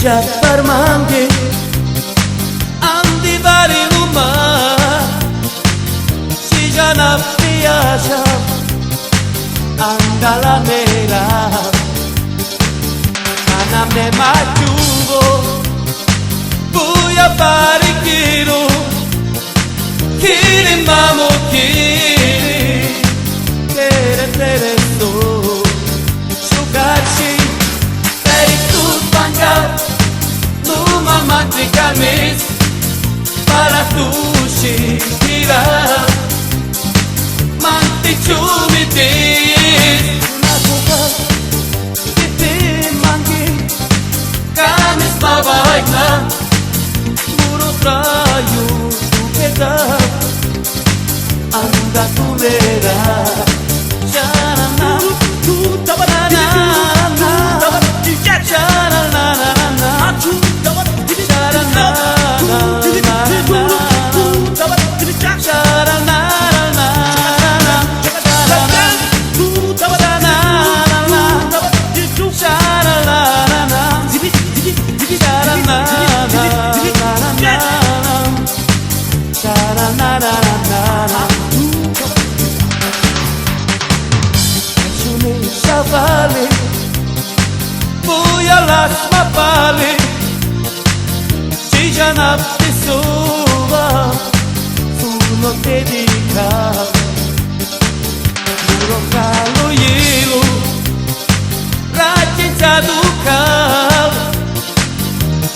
Seja permanente andi vari rumah seja na viaja andala nera anamne machugo buya parikiro kiri mamo kiri tere tere so sugachi dari tut panjang numa mati kamis para tu shikira manti chumiti nakuka titi mangi kamis babaikna muro prayu tupeta anda tulera sharana tu tabanana Mapale seja na pessoa suno dedica muro calo yelo racinta do cal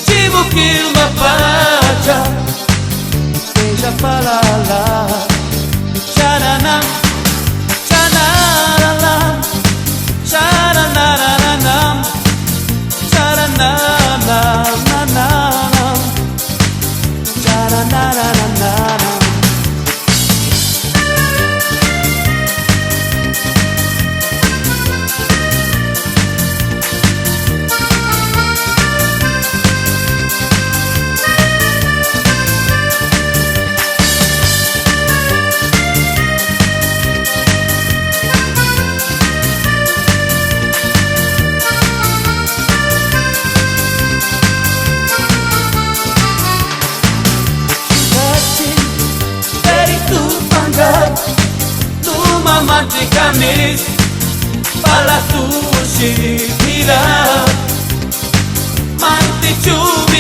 tivo que uma pacha seja para lá charana charana charana na na na na cha na na na na Manti kamis pala sushi tira manti chumi